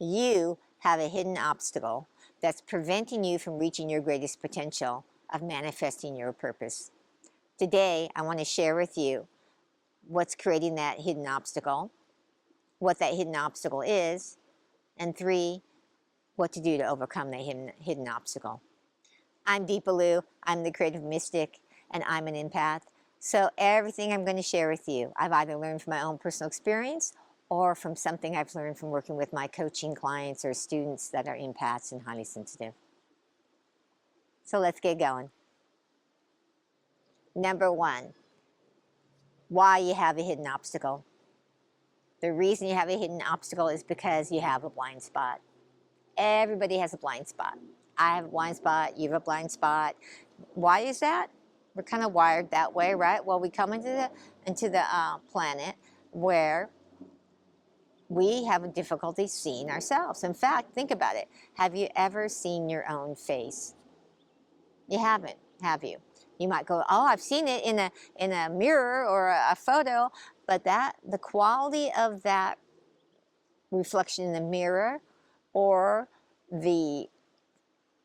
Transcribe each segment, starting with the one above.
You have a hidden obstacle that's preventing you from reaching your greatest potential of manifesting your purpose. Today, I want to share with you what's creating that hidden obstacle, what that hidden obstacle is, and 3, what to do to overcome that hidden obstacle. I'm Deepa Liu, I'm the creative mystic, and I'm an empath. So everything I'm going to share with you, I've either learned from my own personal experience or from something I've learned from working with my coaching clients or students that are empaths and highly sensitive. So let's get going. Number 1, why you have a hidden obstacle. The reason you have a hidden obstacle is because you have a blind spot. Everybody has a blind spot. I have a blind spot, you have a blind spot. Why is that? We're kind of wired that way, right? Well, we come into the planet where we have a difficulty seeing ourselves. In fact, think about it. Have you ever seen your own face? You haven't, have you? You might go, oh, I've seen it in a mirror or a photo, but the quality of that reflection in the mirror or the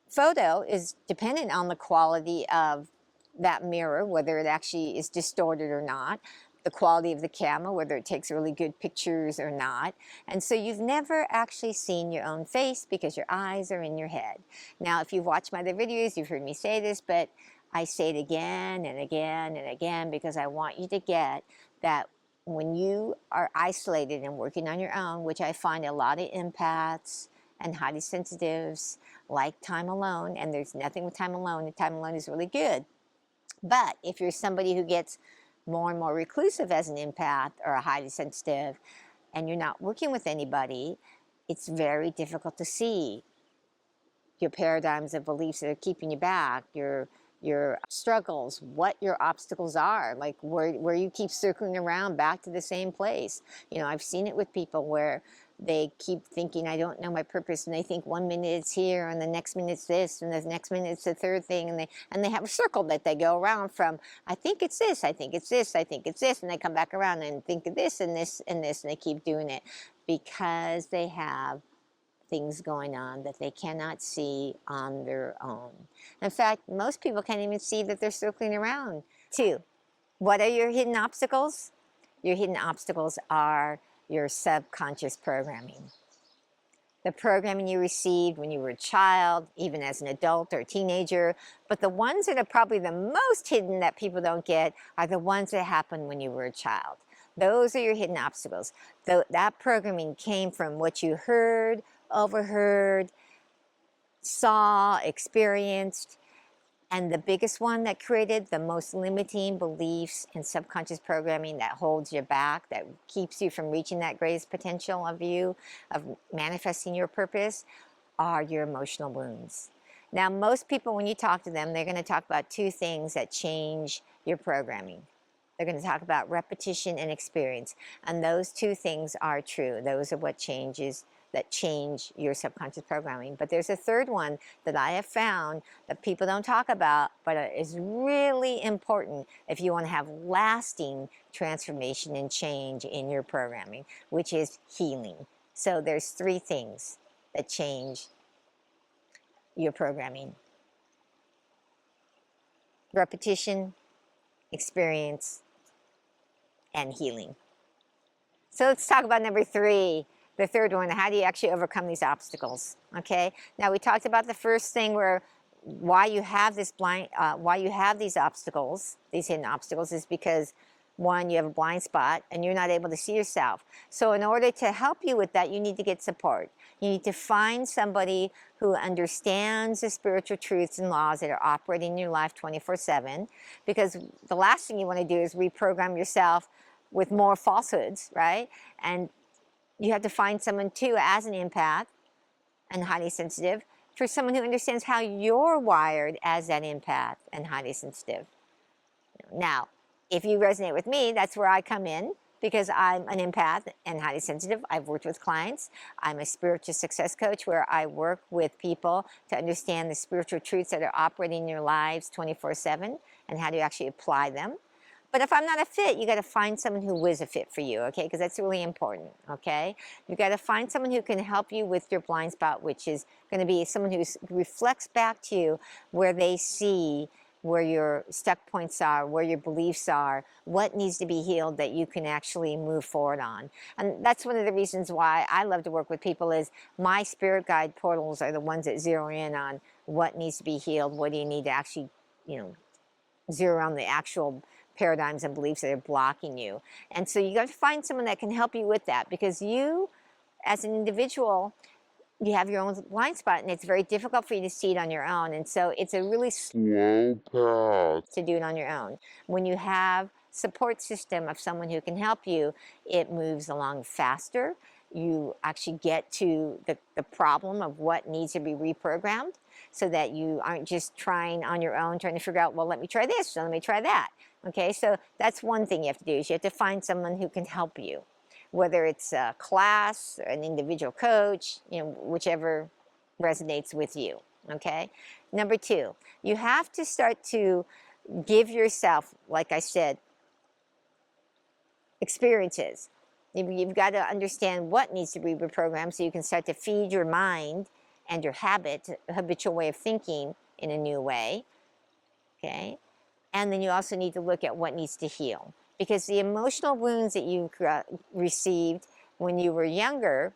photo is dependent on the quality of that mirror, whether it actually is distorted or not, the quality of the camera, whether it takes really good pictures or not. And so you've never actually seen your own face because your eyes are in your head. Now, if you've watched my other videos, you've heard me say this, but I say it again and again and again because I want you to get that when you are isolated and working on your own, which I find a lot of empaths and highly sensitives like time alone, and there's nothing with time alone, and time alone is really good. But if you're somebody who gets more and more reclusive as an empath or a highly sensitive, and you're not working with anybody, it's very difficult to see your paradigms of beliefs that are keeping you back, your struggles, what your obstacles are, like where you keep circling around back to the same place. You know, I've seen it with people where they keep thinking, I don't know my purpose, and they think 1 minute it's here, and the next minute it's this, and the next minute it's the third thing, and they have a circle that they go around from, I think it's this, I think it's this, I think it's this, and they come back around and think of this and this and this, and they keep doing it because they have things going on that they cannot see on their own. In fact, most people can't even see that they're circling around. 2, what are your hidden obstacles? Your hidden obstacles are your subconscious programming. The programming you received when you were a child, even as an adult or a teenager, but the ones that are probably the most hidden that people don't get are the ones that happened when you were a child. Those are your hidden obstacles. That programming came from what you heard, overheard, saw, experienced, and the biggest one that created the most limiting beliefs and subconscious programming that holds you back, that keeps you from reaching that greatest potential of you, of manifesting your purpose, are your emotional wounds. Now, most people, when you talk to them, they're going to talk about 2 things that change your programming. They're going to talk about repetition and experience. And those 2 things are true. Those are what change your subconscious programming. But there's a third one that I have found that people don't talk about, but is really important if you want to have lasting transformation and change in your programming, which is healing. So there's 3 things that change your programming: repetition, experience, and healing. So let's talk about number 3, the third one. How do you actually overcome these obstacles? Okay. Now we talked about the first thing, where why you have these obstacles, these hidden obstacles, is because 1, you have a blind spot and you're not able to see yourself. So in order to help you with that, you need to get support. You need to find somebody who understands the spiritual truths and laws that are operating in your life 24/7, because the last thing you want to do is reprogram yourself with more falsehoods, right? And you have to find someone too, as an empath and highly sensitive, for someone who understands how you're wired as that empath and highly sensitive. Now, if you resonate with me, that's where I come in, because I'm an empath and highly sensitive. I've worked with clients. I'm a spiritual success coach, where I work with people to understand the spiritual truths that are operating in your lives 24/7 and how to actually apply them. But if I'm not a fit, you got to find someone who is a fit for you, okay? Because that's really important, okay? You got to find someone who can help you with your blind spot, which is going to be someone who reflects back to you where they see where your stuck points are, where your beliefs are, what needs to be healed that you can actually move forward on. And that's one of the reasons why I love to work with people is my spirit guide portals are the ones that zero in on what needs to be healed, what do you need to actually, you know, zero on the actual paradigms and beliefs that are blocking you. And so you got to find someone that can help you with that, because you as an individual, you have your own blind spot and it's very difficult for you to see it on your own. And so it's a really slow path to do it on your own. When you have support system of someone who can help you, it moves along faster. You actually get to the problem of what needs to be reprogrammed, so that you aren't just trying on your own, trying to figure out, well, let me try this, so let me try that. Okay, so that's one thing you have to do, is you have to find someone who can help you, whether it's a class, an individual coach, you know, whichever resonates with you, okay? Number two, you have to start to give yourself, like I said, experiences. You've got to understand what needs to be reprogrammed so you can start to feed your mind and your habitual way of thinking in a new way, okay? And then you also need to look at what needs to heal. Because the emotional wounds that you received when you were younger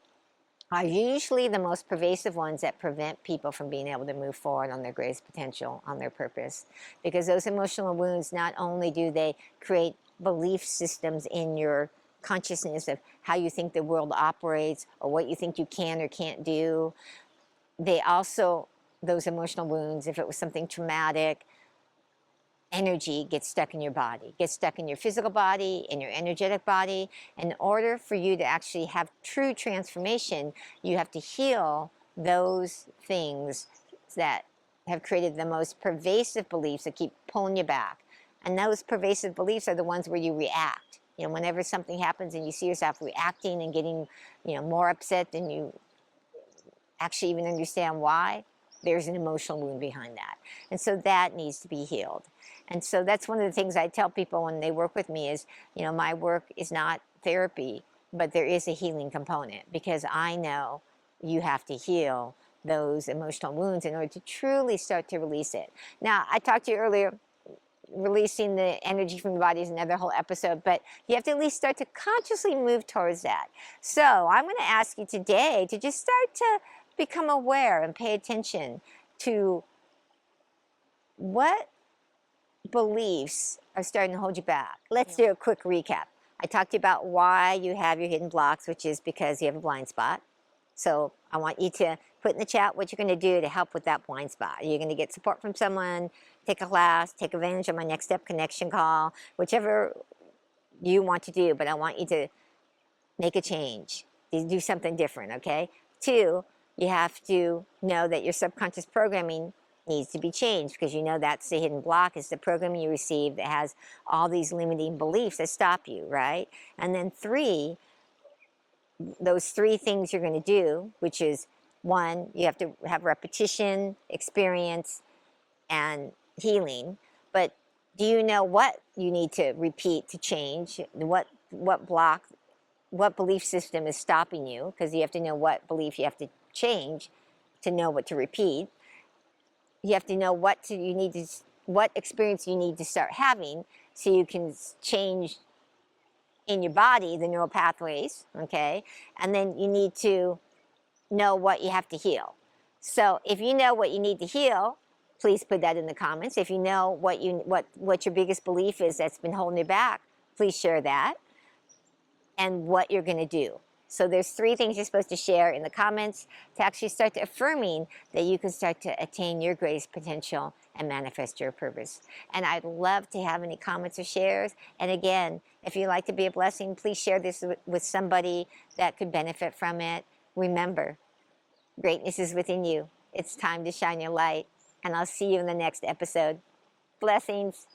are usually the most pervasive ones that prevent people from being able to move forward on their greatest potential, on their purpose. Because those emotional wounds, not only do they create belief systems in your consciousness of how you think the world operates or what you think you can or can't do, they also, those emotional wounds, if it was something traumatic, energy gets stuck in your body, gets stuck in your physical body, in your energetic body. In order for you to actually have true transformation, you have to heal those things that have created the most pervasive beliefs that keep pulling you back. And those pervasive beliefs are the ones where you react. You know, whenever something happens and you see yourself reacting and getting, you know, more upset than you actually even understand why, there's an emotional wound behind that. And so that needs to be healed. And so that's one of the things I tell people when they work with me is, you know, my work is not therapy, but there is a healing component, because I know you have to heal those emotional wounds in order to truly start to release it. Now, I talked to you earlier, releasing the energy from the body is another whole episode, but you have to at least start to consciously move towards that. So I'm going to ask you today to just start to become aware and pay attention to what beliefs are starting to hold you back. Let's do a quick recap. I talked to you about why you have your hidden blocks, which is because you have a blind spot. So I want you to put in the chat what you're going to do to help with that blind spot. You're going to get support from someone, take a class, take advantage of my next step connection call, whichever you want to do, but I want you to make a change, do something different, okay? Two, you have to know that your subconscious programming needs to be changed, because you know that's the hidden block, is the programming you receive that has all these limiting beliefs that stop you, right? And then three, those three things you're going to do, which is one, you have to have repetition, experience, and healing. But do you know what you need to repeat to change? What block, what belief system is stopping you? Because you have to know what belief you have to change to know what to repeat. You have to know what experience you need to start having so you can change in your body the neural pathways, okay? And then you need to know what you have to heal. So if you know what you need to heal, please put that in the comments. If you know what your biggest belief is that's been holding you back, please share that and what you're going to do. So there's three things you're supposed to share in the comments to actually start to affirming that you can start to attain your greatest potential and manifest your purpose. And I'd love to have any comments or shares. And again, if you'd like to be a blessing, please share this with somebody that could benefit from it. Remember, greatness is within you. It's time to shine your light. And I'll see you in the next episode. Blessings.